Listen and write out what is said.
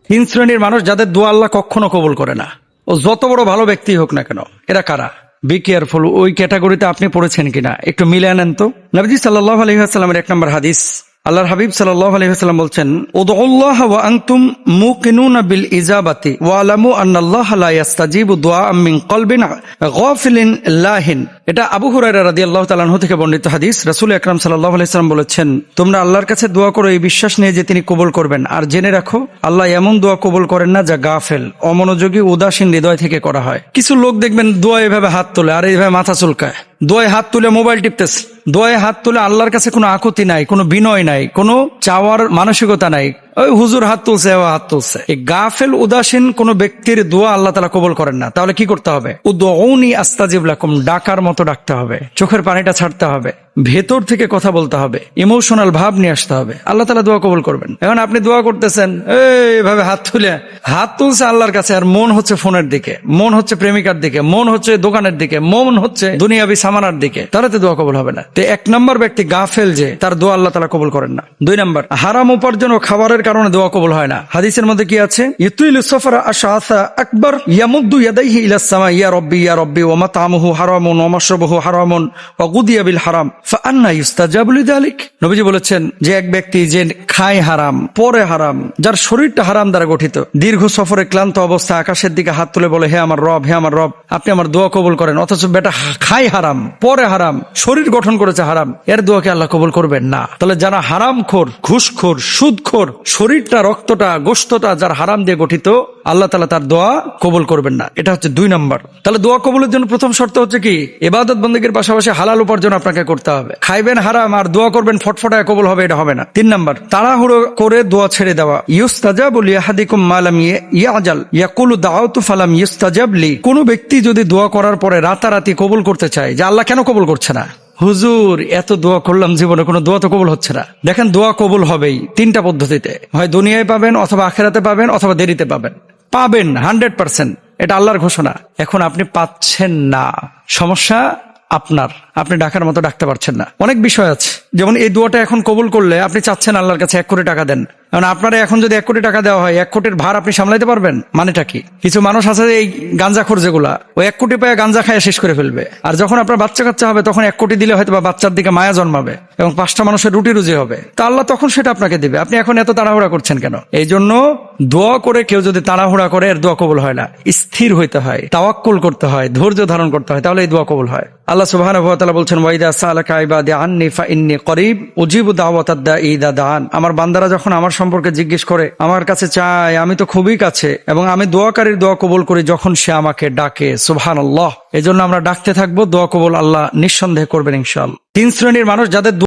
তিন শ্রেণীর মানুষ যাদের দোয়া আল্লাহ কখনো কবুল করে না, ও যত বড় ভালো ব্যক্তি হোক না কেন। এরা কারা? বি কেয়ারফুল, ওই ক্যাটাগরিতে আপনি পড়েছেন কিনা একটু মিলে আনেন তো। নবীজি সাল্লাল্লাহু আলাইহি ওয়াসাল্লামের 1 নম্বর হাদিস, আল্লাহর হাবিব সাল্লাল্লাহু আলাইহি ওয়াসাল্লাম বলছেন, উদউল্লাহ ওয়া আনতুম মুকিনুনা বিল ইজাবাতি ওয়া আলামু আন্নাল্লাহা লা ইস্তাজিবু দুআআম মিন কলবিন গাফিলিন লাহিন। এটা আবু হুরায়রা রাদিয়াল্লাহু তাআলা আনহু থেকে বর্ণিত হাদিস। রাসূল আকরাম সাল্লাল্লাহু আলাইহি ওয়াসাল্লাম বলেছেন, তোমরা আল্লাহর কাছে দোয়া করো এই বিশ্বাস নিয়ে যে তিনি কবুল করবেন, আর জেনে রাখো আল্লাহ এমন দোয়া কবুল করেন না যা গাফেল, অমনোযোগী, উদাসীন হৃদয় থেকে করা হয়। কিছু লোক দেখবেন দোয়া এভাবে হাত তোলে আর এইভাবে মাথা চুলকায়, দোয়ায় হাত তুলে মোবাইল টিপতেছে, দোয়ায় হাত তুলে আল্লাহর কাছে কোনো আকুতি নাই, কোনো বিনয় নাই, কোনো চাওয়ার মানসিকতা নাই। ওই হুজুর হাত তুলছে, হাত তুলছে। এই গাফেল উদাসীন কোন ব্যক্তির দোয়া আল্লাহ তাআলা কবুল করেন না। তাহলে কি করতে হবে? উদউনি আস্তাজিব লাকুম, ডাকার মতো ডাকতে হবে, চোখের পানিটা ছাড়তে হবে, ভেতর থেকে কথা বলতে হবে, ইমোশনাল ভাব নিয়ে আসতে হবে, আল্লাহ তাআলা দোয়া কবুল করবেন। এখন আপনি দোয়া করতেছেন এইভাবে হাত তুলছে আল্লাহর কাছে, আর মন হচ্ছে ফোনের দিকে, মন হচ্ছে প্রেমিকার দিকে, মন হচ্ছে দোকানের দিকে, মন হচ্ছে দুনিয়াবি সামানার দিকে, তাহলে তো দোয়া কবুল হবে না। তো 1 নম্বর ব্যক্তি গাফেল, যে তার দোয়া আল্লাহ তাআলা কবুল করেন না। 2 নম্বর, হারাম উপার্জন ও খাবারের কারণে দোয়া কবুল হয় না। হাদিসের মধ্যে কি আছে? ইতুইলু সাফারা আশআসা আকবার ইয়ামুদ্দু ইয়াদাইহি ইলাস সামা ইয়া রাব্বি ওয়া মাতামুহু হারামুন ওয়া মাশরাবুহু হারামুন ওয়া গুদিয়া বিল হারাম ফাআন্না ইউস্তাজাবু লিযালিক। নবীজি বলেছেন যে এক ব্যক্তি যে খায় হারাম, পরে হারাম, যার শরীরটা হারাম দ্বারা গঠিত, দীর্ঘ সফরে ক্লান্ত অবস্থায় আকাশের দিকে হাত তুলে বলে, হে আমার রব, হে আমার রব, আপনি আমার দোয়া কবুল করেন, অথচ বেটা খায় হারাম, পরে হারাম, শরীর গঠন করেছে হারাম, এর দোয়াকে আল্লাহ কবুল করবেন না। তাহলে যারা হারামখোর, ঘুষখোর, সুদখোর, শরীরটা, রক্তটা, গোশতটা যার হারাম দিয়ে গঠিত, আল্লাহ তাআলা তার দোয়া কবুল করবেন না। এটা হচ্ছে 2 নম্বর। তাহলে দোয়া কবুলের জন্য প্রথম শর্ত হচ্ছে কি? ইবাদত বন্দেগীর পাশাপাশি হালাল উপার্জন আপনাকে করতে হবে। খাইবেন হারাম আর দোয়া করবেন ফটফটায় কবুল হবে, এটা হবে না। 3 নম্বর, তাড়াহুড়ো করে দোয়া ছেড়ে দেওয়া। ইউস্তাজাবু লিআহাদিকুম মা লাম ইয়াজাল ইয়াকুলু দাআউতু ফালাম ইউস্তাজাব লি। কোন ব্যক্তি যদি দোয়া করার পরে রাতারাতি কবুল করতে চায়, যে আল্লাহ কেন কবুল করছে না? হুজুর এত দোয়া করলাম, জীবনে কোনো দোয়া তো কবুল হচ্ছে না। দেখেন, দোয়া কবুল হবেই 3টা পদ্ধতিতে, হয় দুনিয়ায় পাবেন, অথবা আখিরাতে পাবেন, অথবা দেরিতে পাবেন। পাবেন 100%, এটা আল্লাহর ঘোষণা। এখন আপনি পাচ্ছেন না, সমস্যা আপনার, আপনি ডাকার মতো ডাকতে পারছেন না। অনেক বিষয় আছে, যেমন এই দোয়াটা এখন কবুল করলে আপনি চাচ্ছেন আল্লাহর কাছে 1 কোটি টাকা দেন। কারণ আপনারা এখন যদি 1 কোটি টাকা দেওয়া হয়, 1 কোটির ভার আপনি সামলাইতে পারবেন? মানেটা কি? কিছু মানুষ আছে এই গাঞ্জাখোর, যেগুলা ওই 1 কোটি পায় গাঞ্জা খায় শেষ করে ফেলবে। আর যখন আপনার বাচ্চা কাচ্চা হবে, তখন 1 কোটি দিলে হয়তো বা বাচ্চার দিকে মায়া জন্মাবে এবং 5টা মানুষের রুটি রুজি হবে, তা আল্লাহ তখন সেটা আপনাকে দিবে। আপনি এখন এত তাড়াহুড়া করছেন কেন? এই জন্য দোয়া করে কেউ যদি তাড়াহুড়া করে, এর দোয়া কবুল হয় না। স্থির হইতে হয়, তাওয়াক্কুল করতে হয়, ধৈর্য ধারণ করতে হয়, তাহলে এই দোয়া কবুল হয়। আল্লাহ সুবহানাহু ওয়া তাআলা বলছেন, ওয়াইদা সালাকা ইবাদি আন্নি ফাইন্নী করিব উজিবু দাওয়াতাদ দাঈ ইযা দাআন। আমার বান্দারা যখন আমার সম্পর্কে জিজ্ঞেস করে, আমার কাছে চায়, আমি তো খুবই কাছে, এবং আমি দোয়াকারীর দোয়া কবুল করি যখন সে আমাকে ডাকে। সুবহানাল্লাহ। এজন্য আমরা ডাকতে থাকবো, দোয়া কবুল আল্লাহ নিঃসন্দেহে করবেন ইনশাআল্লাহ। 3 শ্রেণীর মানুষ যাদের